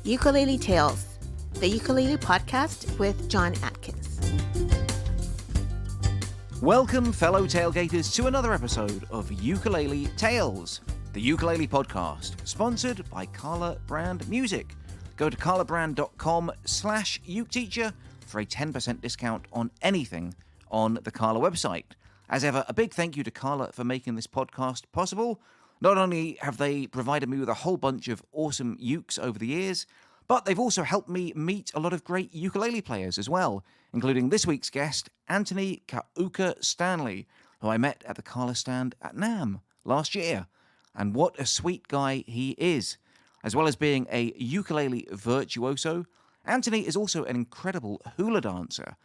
Ukulele Tales, the Ukulele Podcast with John Atkins. Welcome, fellow tailgaters, to another episode of Ukulele Tales, the Ukulele Podcast, sponsored by Carla Brand Music. Go to carlabrand.com/uketeacher for a 10% discount on anything on the Carla website. As ever, a big thank you to Carla for making this podcast possible. Not only have they provided me with a whole bunch of awesome ukes over the years, but they've also helped me meet a lot of great ukulele players as well, including this week's guest, Anthony Ka'Uka Stanley, who I met at the Carla stand at NAMM last year. And what a sweet guy he is. As well as being a ukulele virtuoso, Anthony is also an incredible hula dancer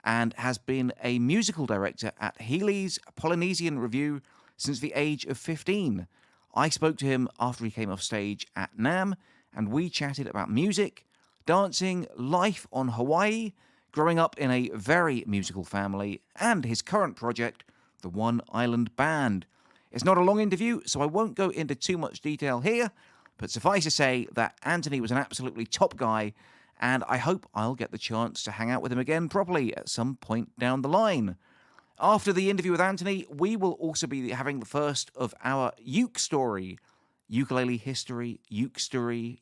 and has been a musical director at Healy's Polynesian Review since the age of 15. I spoke to him after he came off stage at NAMM, and we chatted about music, dancing, life on Hawaii, growing up in a very musical family, and his current project, the One Island Band. It's not a long interview, so I won't go into too much detail here, but suffice to say that Anthony was an absolutely top guy, and I hope I'll get the chance to hang out with him again properly at some point down the line. After the interview with Anthony, we will also be having the first of our uke story. Ukulele history, uke story,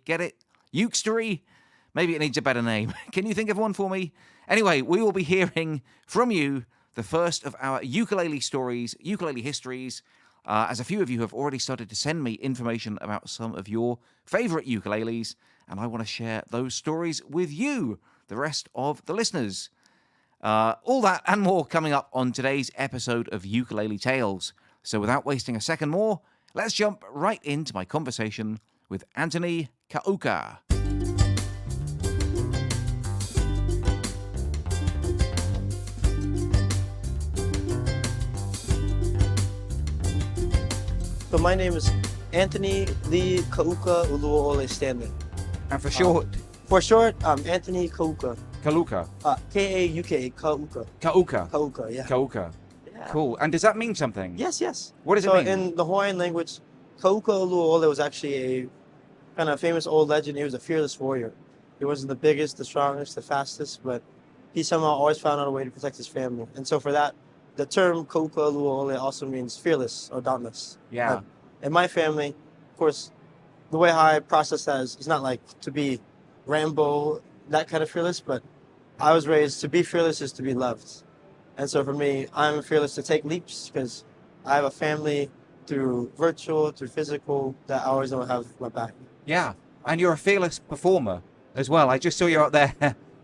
get it? Uke story? Maybe it needs a better name. Can you think of one for me? Anyway, we will be hearing from you the first of our ukulele stories, ukulele histories, as a few of you have already started to send me information about some of your favorite ukuleles, and I want to share those stories with you, the rest of the listeners. All that and more coming up on today's episode of Ukulele Tales. So without wasting a second more, let's jump right into my conversation with Anthony Ka'Uka. So my name is Anthony Lee Ka'Uka Ukulele Stanley. And for short? For short, Anthony Ka'Uka. Ka'Uka. K-A-U-K, Ka'Uka. Ka'Uka. Ka'Uka, yeah. Ka'Uka. Yeah. Cool. And does that mean something? Yes, yes. What does it mean? So in the Hawaiian language, Ka'Uka Ulu'ole was actually a kind of famous old legend. He was a fearless warrior. He wasn't the biggest, the strongest, the fastest, but he somehow always found out a way to protect his family. And so for that, the term Ka'Uka Ulu'ole also means fearless or dauntless. Yeah. In my family, of course, the way how I process that is, it's not like to be Rambo, that kind of fearless, but I was raised to be fearless is to be loved. And so for me, I'm fearless to take leaps because I have a family through virtual, through physical, that I always know have my back. Yeah. And you're a fearless performer as well. I just saw you out there.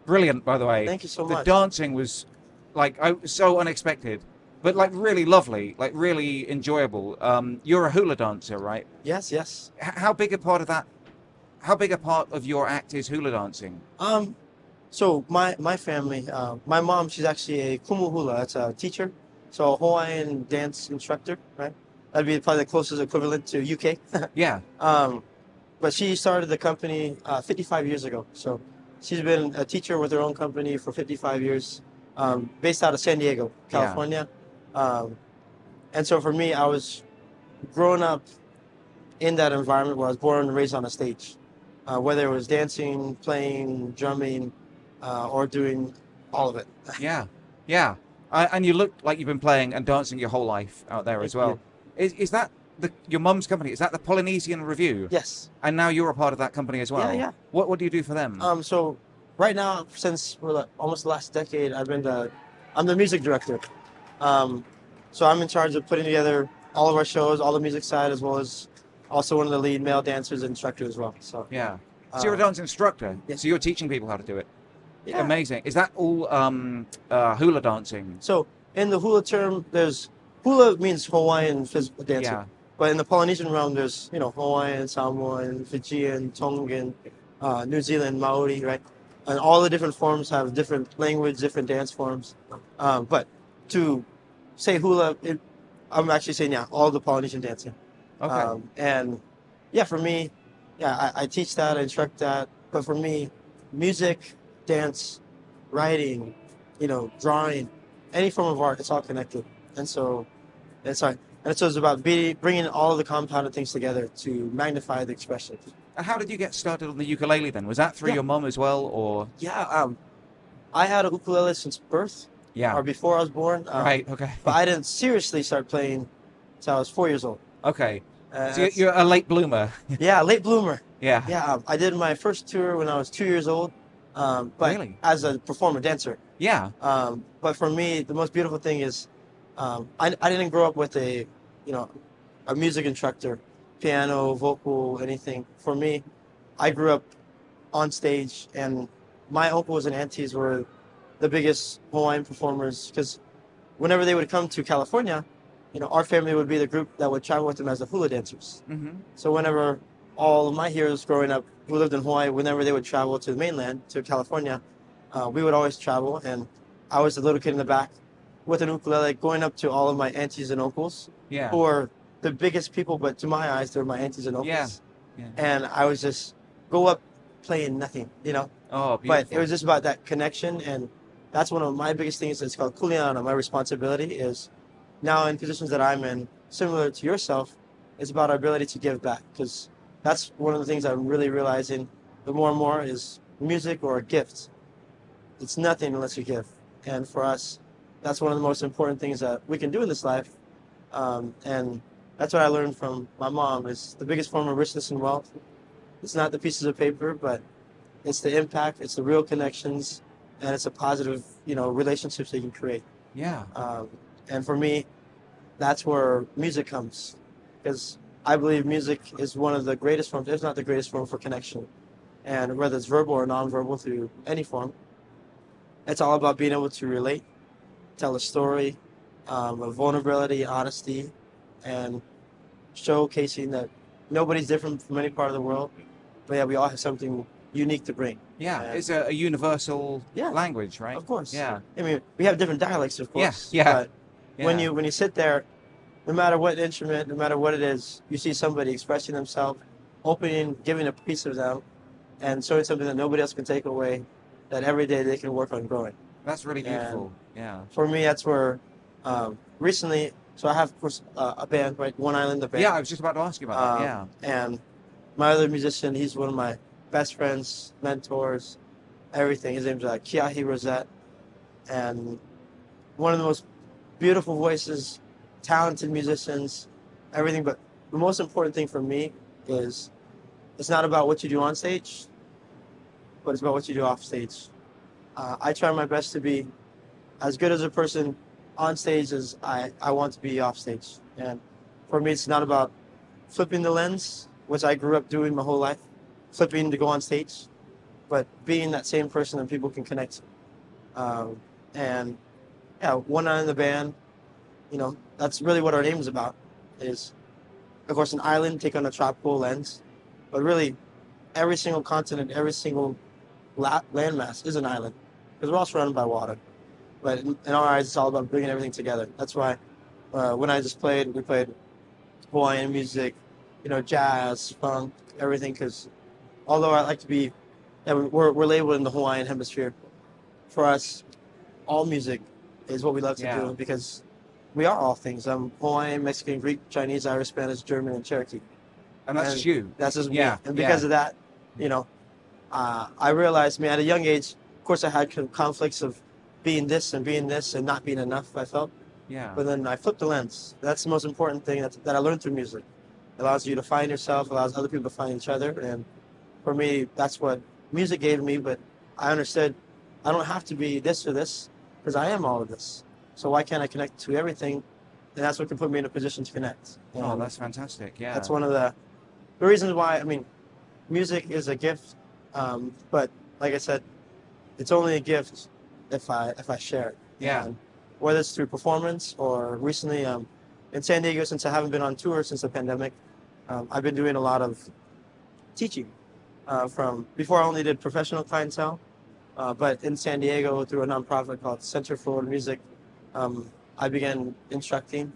Brilliant, by the way. Thank you so the much. The dancing was so unexpected, but really lovely, really enjoyable. You're a hula dancer, right? Yes, yes. How big a part of your act is hula dancing? So my family, my mom, she's actually a kumu hula. It's a teacher, so a Hawaiian dance instructor, right? That'd be probably the closest equivalent to UK. Yeah. But she started the company 55 years ago. So she's been a teacher with her own company for 55 years, based out of San Diego, California. Yeah. And so for me, I was growing up in that environment where I was born and raised on a stage, whether it was dancing, playing, drumming, or doing all of it. Yeah, yeah. And you look like you've been playing and dancing your whole life out there as well. Is that your mum's company? Is that the Polynesian Review? Yes. And now you're a part of that company as well? Yeah. What do you do for them? So right now, since almost the last decade, I'm the music director. So I'm in charge of putting together all of our shows, all the music side, as well as also one of the lead male dancers and instructors as well. So yeah. So you're a dance instructor. Yeah. So you're teaching people how to do it. Yeah. Amazing. Is that all hula dancing? So in the hula term, hula means Hawaiian physical dancing. Yeah. But in the Polynesian realm, there's Hawaiian, Samoan, Fijian, Tongan, New Zealand, Maori, right? And all the different forms have different language, different dance forms. But to say hula, I'm actually saying all the Polynesian dancing. Okay. And for me, I teach that, I instruct that. But for me, music, dance, writing, drawing, any form of art, it's all connected. And so, And so it's about bringing all of the compounded things together to magnify the expression. And how did you get started on the ukulele then? Was that through your mom as well, or? Yeah, I had a ukulele since birth. Yeah. Or before I was born. Right, okay. But I didn't seriously start playing until I was 4 years old. Okay. So you're a late bloomer. Yeah, late bloomer. Yeah. Yeah, I did my first tour when I was 2 years old. But Really? as a performer, dancer. Yeah. But for me, the most beautiful thing is I didn't grow up with a music instructor, piano, vocal, anything. For me, I grew up on stage, and my uncles and aunties were the biggest Hawaiian performers, because whenever they would come to California, our family would be the group that would travel with them as the hula dancers. Mm-hmm. So whenever all of my heroes growing up who lived in Hawaii, whenever they would travel to the mainland, to California, we would always travel, and I was the little kid in the back with an ukulele going up to all of my aunties and uncles, Yeah. who are the biggest people, but to my eyes, they're my aunties and uncles. Yeah. Yeah. And I was just go up playing nothing, Oh, beautiful. But it was just about that connection, and that's one of my biggest things. It's called kuleana. My responsibility is now in positions that I'm in, similar to yourself, it's about our ability to give back, because that's one of the things I'm really realizing the more and more is music or a gift. It's nothing unless you give. And for us, that's one of the most important things that we can do in this life. And that's what I learned from my mom, is the biggest form of richness and wealth. It's not the pieces of paper, but it's the impact, it's the real connections, and it's a positive, relationships that you can create. Yeah. And for me, that's where music comes, because I believe music is one of the greatest forms, if not the greatest form, for connection. And whether it's verbal or nonverbal, through any form, it's all about being able to relate, tell a story, of vulnerability, honesty, and showcasing that nobody's different from any part of the world, but yeah, we all have something unique to bring. Yeah, And it's a universal Yeah. language, right? of course. Yeah. I mean, we have different dialects, of course. Yeah. But when Yeah. you sit there, no matter what instrument, no matter what it is, you see somebody expressing themselves, opening, giving a piece of them, and showing something that nobody else can take away, that every day they can work on growing. That's really beautiful. Yeah. For me, that's where recently, so I have, of course, a band, right? One Island, the band. Yeah, I was just about to ask you about that. Yeah. And my other musician, he's one of my best friends, mentors, everything. His name's Kiahi Rosette. And one of the most beautiful voices, talented musicians, everything. But the most important thing for me is it's not about what you do on stage, but it's about what you do off stage. I try my best to be as good as a person on stage as I want to be off stage. And for me, it's not about flipping the lens, which I grew up doing my whole life, flipping to go on stage, but being that same person that people can connect to. And yeah, One Eye in the band, that's really what our name is about, is, of course, an island, take on a tropical lens, but really every single continent, every single landmass is an island, because we're all surrounded by water. But in our eyes, it's all about bringing everything together. That's why when I just played, we played Hawaiian music, jazz, funk, everything. Because although I like to be, we're labeled in the Hawaiian hemisphere. For us, all music is what we love to do, because we are all things. I'm Hawaiian, Mexican, Greek, Chinese, Irish, Spanish, German, and Cherokee. And that's you. That's just me. Yeah. And because of that, I realized, at a young age, of course, I had conflicts of being this and not being enough, I felt. Yeah. But then I flipped the lens. That's the most important thing that I learned through music. It allows you to find yourself, allows other people to find each other. And for me, that's what music gave me. But I understood I don't have to be this or this, because I am all of this. So why can't I connect to everything? And that's what can put me in a position to connect. Oh, that's fantastic. Yeah. That's one of the reasons why, music is a gift. But like I said, it's only a gift if I share it. Yeah. And whether it's through performance or recently in San Diego, since I haven't been on tour since the pandemic, I've been doing a lot of teaching. From before, I only did professional clientele, but in San Diego through a nonprofit called Center for Music, I began instructing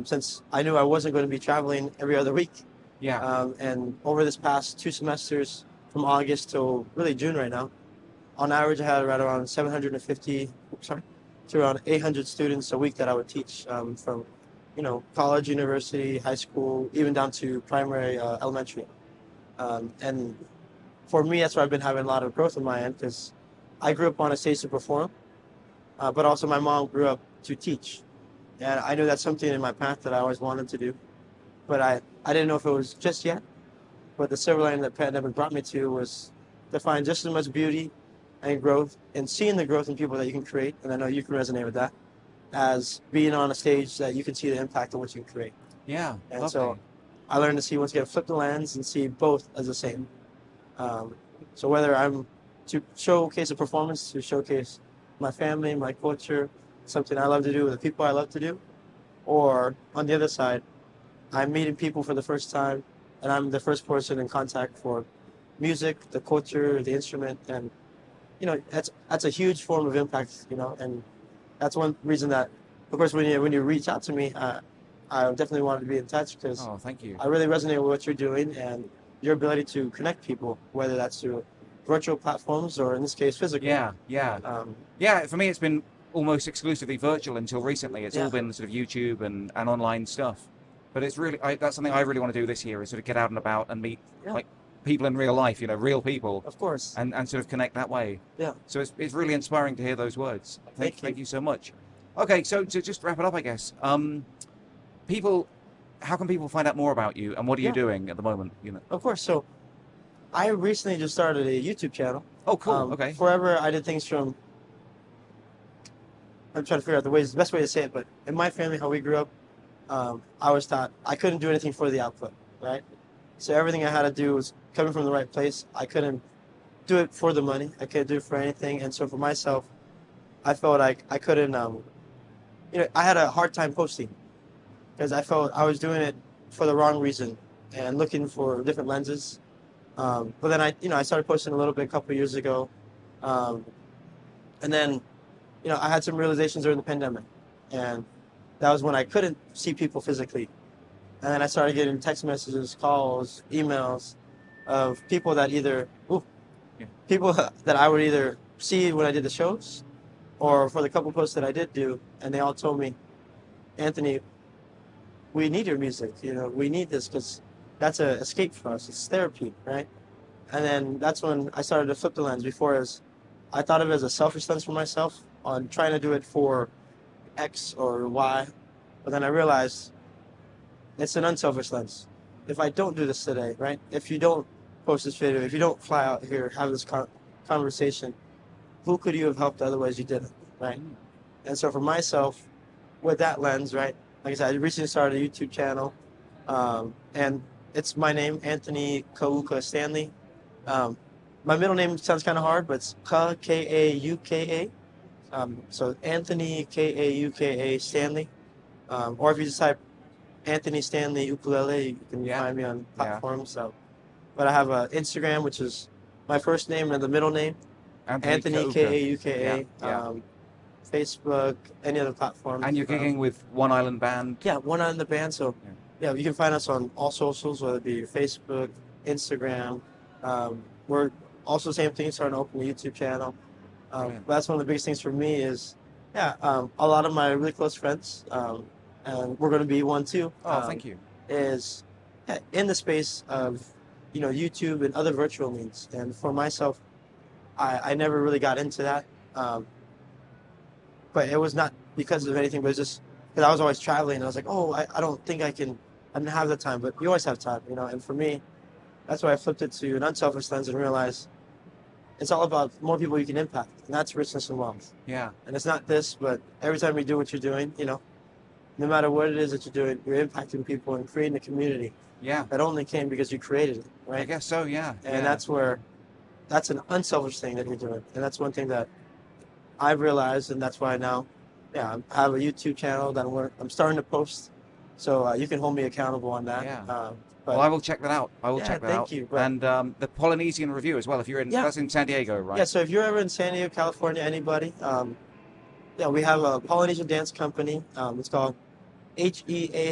since I knew I wasn't going to be traveling every other week. Yeah. And over this past 2 semesters, from August till really June right now, on average, I had right around 750, to around 800 students a week that I would teach from college, university, high school, even down to primary, elementary. And for me, that's where I've been having a lot of growth on my end because I grew up on a stage to perform, but also my mom grew up to teach. And I knew that's something in my path that I always wanted to do, but I didn't know if it was just yet. But the silver lining that pandemic brought me to was to find just as much beauty and growth and seeing the growth in people that you can create. And I know you can resonate with that as being on a stage that you can see the impact of what you can create. Yeah. And lovely. so I learned to see, once again, flip the lens and see both as the same. So whether I'm to showcase a performance, to showcase my family, my culture, something I love to do with the people I love to do, or on the other side, I'm meeting people for the first time and I'm the first person in contact for music, the culture, the instrument, and that's a huge form of impact, and that's one reason that, of course, when you reach out to me, I definitely wanted to be in touch because Oh, thank you. I really resonate with what you're doing and your ability to connect people, whether that's through virtual platforms or in this case physical. Yeah. For me, it's been almost exclusively virtual until recently. It's all Yeah. been sort of YouTube and online stuff. But it's really that's something I really want to do this year is sort of get out and about and meet Yeah. like people in real life, real people, Of course. and sort of connect that way. Yeah. So it's really inspiring to hear those words. Thank you. Thank you so much. Okay, so to just wrap it up, I guess. How can people find out more about you and what are you Yeah. doing at the moment? Of course. So I recently just started a YouTube channel. Oh, cool. Okay. Forever, I did things from. I'm trying to figure out the best way to say it, but in my family, how we grew up, I was taught I couldn't do anything for the output, right? So everything I had to do was coming from the right place. I couldn't do it for the money. I couldn't do it for anything. And so for myself, I felt like I couldn't. I had a hard time posting because I felt I was doing it for the wrong reason and looking for different lenses. But then I started posting a little bit a couple of years ago, and then, I had some realizations during the pandemic, and that was when I couldn't see people physically, and then I started getting text messages, calls, emails, of people that people that I would either see when I did the shows, or for the couple posts that I did do, and they all told me, Anthony, we need your music. We need this because that's an escape for us. It's therapy, right? And then that's when I started to flip the lens. Before, I thought of it as a selfish lens for myself on trying to do it for X or Y. But then I realized it's an unselfish lens. If I don't do this today, right? If you don't post this video, if you don't fly out here, have this conversation, who could you have helped otherwise you didn't, right? And so for myself, with that lens, right? Like I said, I recently started a YouTube channel, and it's my name, Anthony Ka'Uka Stanley. My middle name sounds kind of hard, but it's K-A-U-K-A. So Anthony K-A-U-K-A Stanley. Or if you just type Anthony Stanley Ukulele, you can find me on platforms. So, but I have an Instagram, which is my first name and the middle name, Anthony K-A-U-K-A. Yeah. Facebook, any other platform. And you're gigging with One Island Band. Yeah, One Island Band. So, yeah, you can find us on all socials, whether it be Facebook, Instagram. We're also same thing, starting to open a YouTube channel. But that's one of the biggest things for me is, a lot of my really close friends, and we're going to be one too. Thank you. Is in the space of, YouTube and other virtual means. And for myself, I never really got into that. But it was not because of anything, but it's just because I was always traveling. I was like, I don't think I didn't have the time, but you always have time, And for me, that's why I flipped it to an unselfish lens and realized it's all about more people you can impact, and that's richness and wealth. Yeah. And it's not this, but every time you do what you're doing, no matter what it is that you're doing, you're impacting people and creating a community. Yeah. That only came because you created it, right? I guess so, yeah. And that's an unselfish thing that you're doing. And that's one thing that I've realized, and that's why now, I have a YouTube channel that I'm starting to post. So you can hold me accountable on that. Yeah. Well, I will check that out. Thank you. And the Polynesian Review as well, if you're in, that's in San Diego, right? Yeah, so if you're ever in San Diego, California, anybody, we have a Polynesian dance company. It's called Healiis.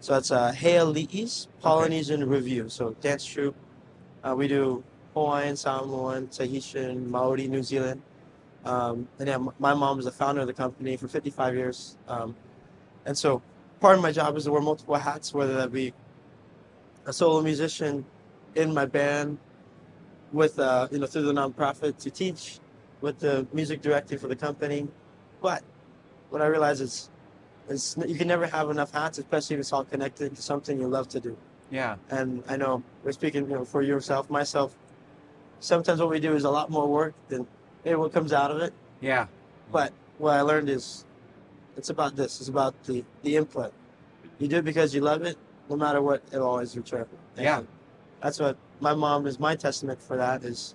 So it's Healiis Polynesian Review. So dance troupe. We do Hawaiian, Samoan, Tahitian, Maori, New Zealand. And my mom was the founder of the company for 55 years. And so part of my job is to wear multiple hats, whether that be a solo musician in my band with, through the nonprofit to teach with the music directing for the company. But what I realize is you can never have enough hats, especially if it's all connected to something you love to do. Yeah. And I know we're speaking, for yourself, myself. Sometimes what we do is a lot more work than maybe what comes out of it. Yeah. But what I learned is it's about this. It's about the input. You do it because you love it, no matter what, it'll always return. And Yeah. that's what my mom is my testament for that is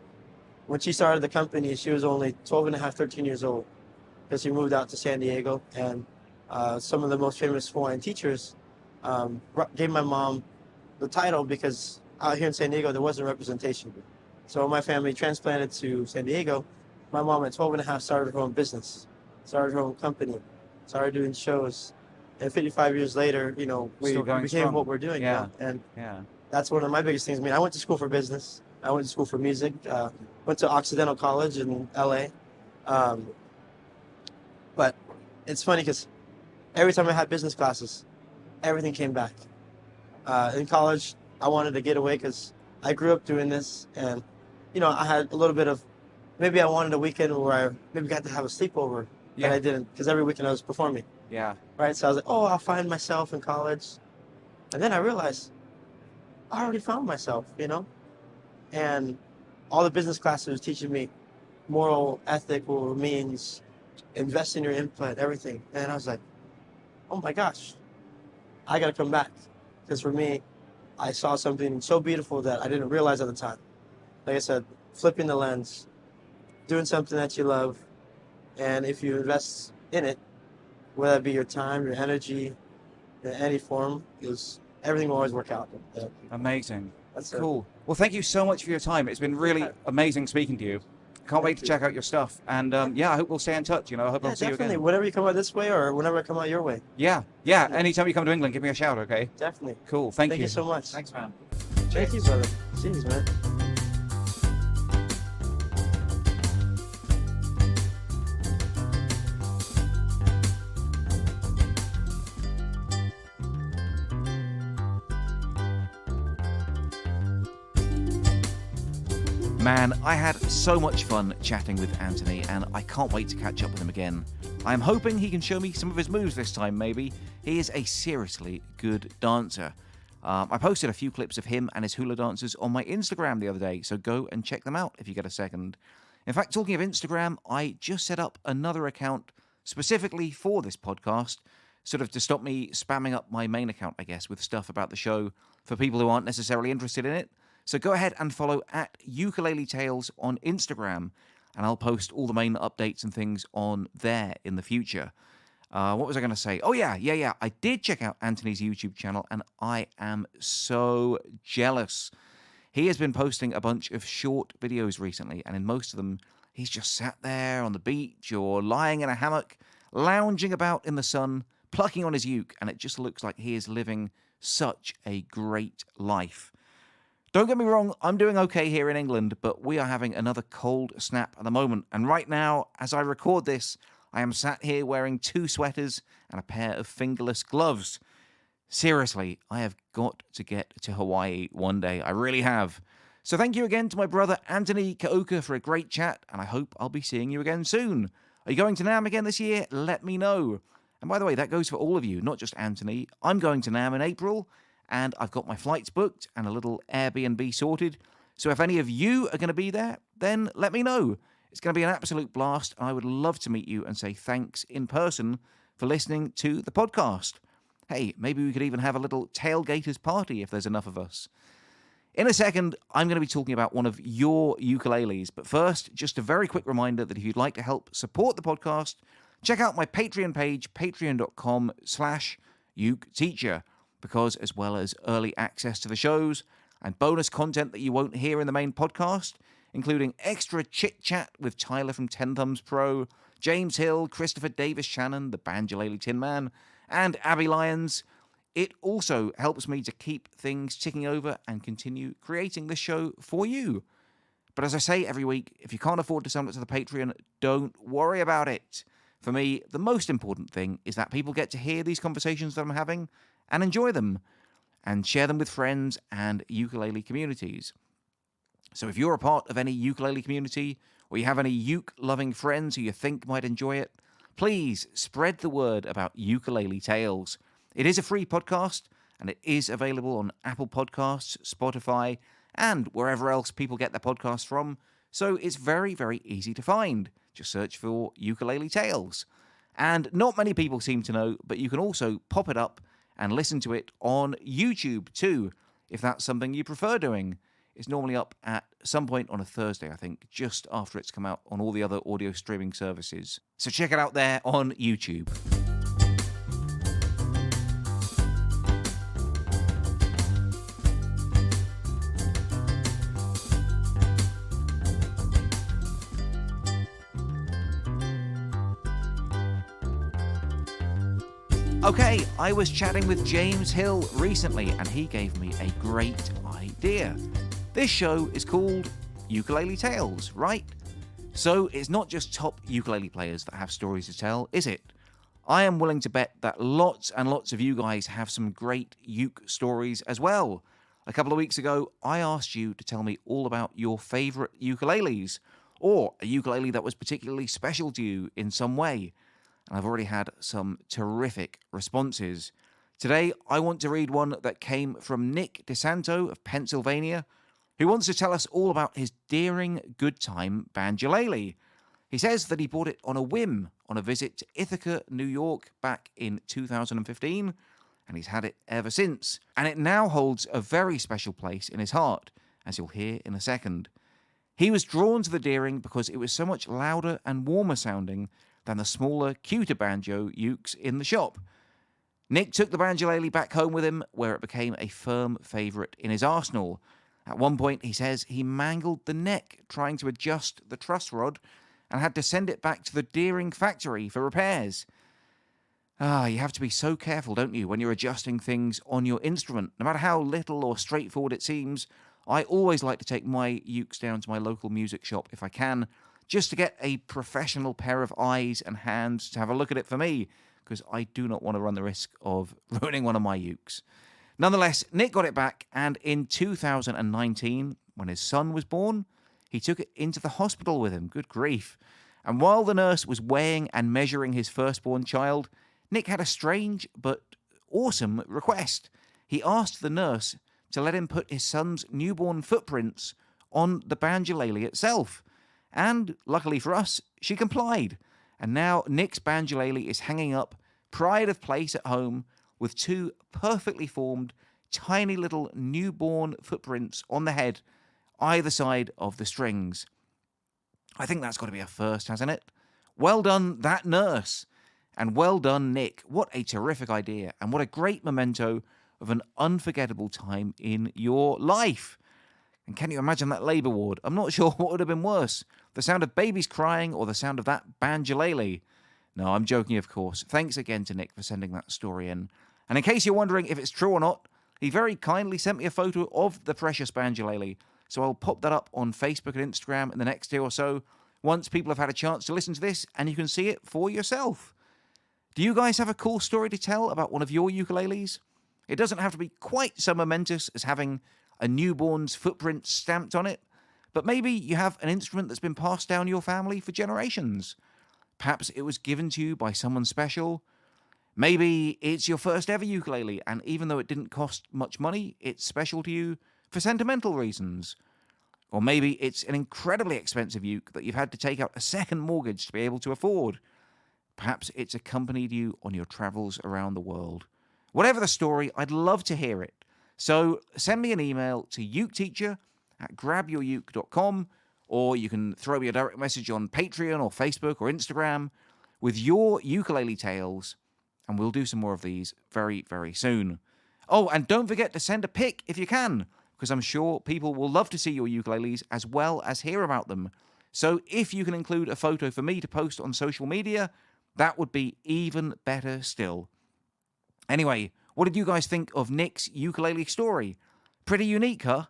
when she started the company, she was only 12 and a half, 13 years old because she moved out to San Diego. And some of the most famous Hawaiian teachers gave my mom the title because out here in San Diego, there wasn't representation. So when my family transplanted to San Diego, my mom at 12 and a half started her own business, started her own company, started doing shows. And 55 years later, we became strong. what we're doing. Yeah. And Yeah. that's one of my biggest things. I mean, I went to school for business. I went to school for music. Went to Occidental College in LA. But it's funny because every time I had business classes, everything came back. In college, I wanted to get away because I grew up doing this. And, I had a little bit of, maybe I wanted a weekend where I maybe got to have a sleepover. Yeah. And I didn't because every weekend I was performing. Yeah. Right? So I was like, I'll find myself in college. And then I realized I already found myself, and all the business classes was teaching me moral, ethical means, invest in your input, everything. And I was like, oh my gosh, I got to come back. Because for me, I saw something so beautiful that I didn't realize at the time. Like I said, flipping the lens, doing something that you love. And if you invest in it, whether it be your time, your energy, in any form, everything will always work out. Yeah. Amazing. That's cool. Well, thank you so much for your time. It's been really amazing speaking to you. Can't wait to check out your stuff. And I hope we'll stay in touch. I hope I'll see you definitely. again. Whenever you come out this way or whenever I come out your way. Yeah. Anytime you come to England, give me a shout, okay? Definitely. Cool. Thank you. Thank you so much. Thanks, man. Thank you, brother. Jeez, man. Man, I had so much fun chatting with Anthony, and I can't wait to catch up with him again. I'm hoping he can show me some of his moves this time, maybe. He is a seriously good dancer. I posted a few clips of him and his hula dances on my Instagram the other day, so go and check them out if you get a second. In fact, talking of Instagram, I just set up another account specifically for this podcast, sort of to stop me spamming up my main account, I guess, with stuff about the show for people who aren't necessarily interested in it. So go ahead and follow at Ukulele Tales on Instagram, and I'll post all the main updates and things on there in the future. What was I going to say? Oh, yeah. I did check out Anthony's YouTube channel, and I am so jealous. He has been posting a bunch of short videos recently, and in most of them, he's just sat there on the beach or lying in a hammock, lounging about in the sun, plucking on his uke, and it just looks like he is living such a great life. Don't get me wrong, I'm doing okay here in England, but we are having another cold snap at the moment. And right now, as I record this, I am sat here wearing 2 sweaters and a pair of fingerless gloves. Seriously, I have got to get to Hawaii one day. I really have. So thank you again to my brother Anthony Ka'Uka for a great chat, and I hope I'll be seeing you again soon. Are you going to NAMM again this year? Let me know. And by the way, that goes for all of you, not just Anthony. I'm going to NAMM in April, and I've got my flights booked and a little Airbnb sorted. So if any of you are going to be there, then let me know. It's going to be an absolute blast, and I would love to meet you and say thanks in person for listening to the podcast. Hey, maybe we could even have a little tailgaters party if there's enough of us. In a second, I'm going to be talking about one of your ukuleles. But first, just a very quick reminder that if you'd like to help support the podcast, check out my Patreon page, patreon.com/uketeacher. Because as well as early access to the shows and bonus content that you won't hear in the main podcast, including extra chit-chat with Tyler from 10 Thumbs Pro, James Hill, Christopher Davis Shannon, the Banjolele Tin Man, and Abby Lyons, it also helps me to keep things ticking over and continue creating this show for you. But as I say every week, if you can't afford to sign up to the Patreon, don't worry about it. For me, the most important thing is that people get to hear these conversations that I'm having and enjoy them and share them with friends and ukulele communities. So if you're a part of any ukulele community or you have any uke-loving friends who you think might enjoy it, please spread the word about Ukulele Tales. It is a free podcast and it is available on Apple Podcasts, Spotify, and wherever else people get their podcasts from. So it's very, very easy to find. Just search for Ukulele Tales. And not many people seem to know, but you can also pop it up and listen to it on YouTube too, if that's something you prefer doing. It's normally up at some point on a Thursday, I think, just after it's come out on all the other audio streaming services. So check it out there on YouTube. Okay, I was chatting with James Hill recently, and he gave me a great idea. This show is called Ukulele Tales, right? So it's not just top ukulele players that have stories to tell, is it? I am willing to bet that lots and lots of you guys have some great uke stories as well. A couple of weeks ago, I asked you to tell me all about your favorite ukuleles, or a ukulele that was particularly special to you in some way. And I've already had some terrific responses. Today, I want to read one that came from Nick DeSanto of Pennsylvania, who wants to tell us all about his Deering Good Time banjolele. He says that he bought it on a whim on a visit to Ithaca, New York back in 2015, and he's had it ever since. And it now holds a very special place in his heart, as you'll hear in a second. He was drawn to the Deering because it was so much louder and warmer sounding than the smaller, cuter banjo ukes in the shop. Nick took the banjolele back home with him, where it became a firm favourite in his arsenal. At one point, he says he mangled the neck trying to adjust the truss rod and had to send it back to the Deering factory for repairs. You have to be so careful, don't you, when you're adjusting things on your instrument. No matter how little or straightforward it seems, I always like to take my ukes down to my local music shop if I can, just to get a professional pair of eyes and hands to have a look at it for me, because I do not want to run the risk of ruining one of my ukes. Nonetheless, Nick got it back, and in 2019, when his son was born, he took it into the hospital with him. Good grief. And while the nurse was weighing and measuring his firstborn child, Nick had a strange but awesome request. He asked the nurse to let him put his son's newborn footprints on the banjolele itself. And luckily for us, she complied. And now Nick's banjolele is hanging up, pride of place at home, with two perfectly formed, tiny little newborn footprints on the head, either side of the strings. I think that's got to be a first, hasn't it? Well done, that nurse. And well done, Nick. What a terrific idea, and what a great memento of an unforgettable time in your life. And can you imagine that labour ward? I'm not sure what would have been worse, the sound of babies crying or the sound of that banjolele. No, I'm joking, of course. Thanks again to Nick for sending that story in. And in case you're wondering if it's true or not, he very kindly sent me a photo of the precious banjolele, so I'll pop that up on Facebook and Instagram in the next day or so, once people have had a chance to listen to this, and you can see it for yourself. Do you guys have a cool story to tell about one of your ukuleles? It doesn't have to be quite so momentous as having a newborn's footprint stamped on it, but maybe you have an instrument that's been passed down your family for generations. Perhaps it was given to you by someone special. Maybe it's your first ever ukulele, and even though it didn't cost much money, it's special to you for sentimental reasons. Or maybe it's an incredibly expensive uke that you've had to take out a second mortgage to be able to afford. Perhaps it's accompanied you on your travels around the world. Whatever the story, I'd love to hear it. So send me an email to uketeacher@grabyouruke.com, or you can throw me a direct message on Patreon or Facebook or Instagram with your ukulele tales, and we'll do some more of these very, very soon. Oh, and don't forget to send a pic if you can, because I'm sure people will love to see your ukuleles as well as hear about them. So if you can include a photo for me to post on social media, that would be even better still. Anyway, what did you guys think of Nick's ukulele story? Pretty unique, huh?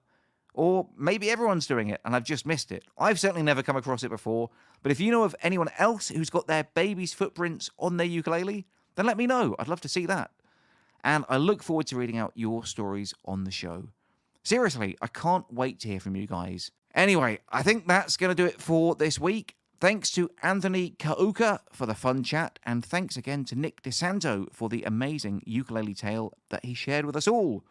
Or maybe everyone's doing it and I've just missed it. I've certainly never come across it before, but if you know of anyone else who's got their baby's footprints on their ukulele, then let me know. I'd love to see that. And I look forward to reading out your stories on the show. Seriously, I can't wait to hear from you guys. Anyway, I think that's going to do it for this week. Thanks to Anthony Ka'Uka for the fun chat, and thanks again to Nick DeSanto for the amazing ukulele tale that he shared with us all.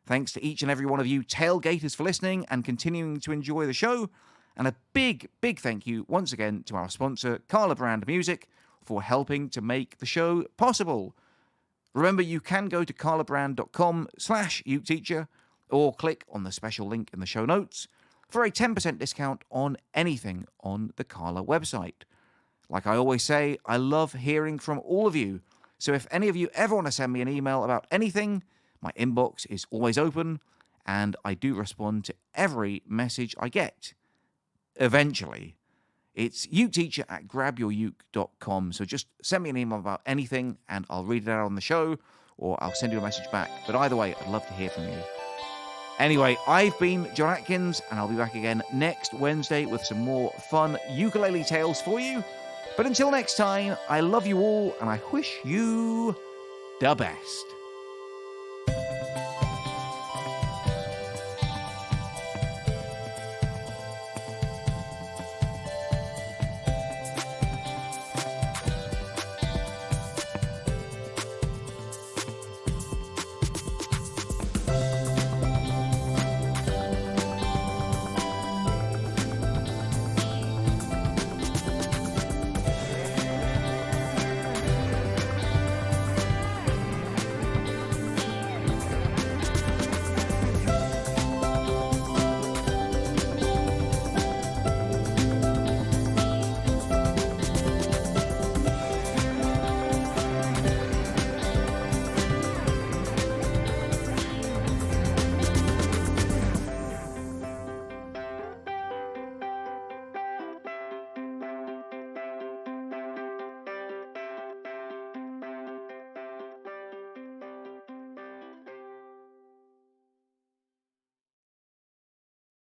Thanks to each and every one of you tailgaters for listening and continuing to enjoy the show. And a big, big thank you once again to our sponsor, Carla Brand Music, for helping to make the show possible. Remember, you can go to carlabrand.com/uketeacher or click on the special link in the show notes for a 10% discount on anything on the Carla website. Like I always say, I love hearing from all of you. So if any of you ever want to send me an email about anything, my inbox is always open, and I do respond to every message I get. Eventually. It's uketeacher@grabyouruke.com, so just send me an email about anything, and I'll read it out on the show, or I'll send you a message back. But either way, I'd love to hear from you. Anyway, I've been John Atkins, and I'll be back again next Wednesday with some more fun ukulele tales for you. But until next time, I love you all, and I wish you the best.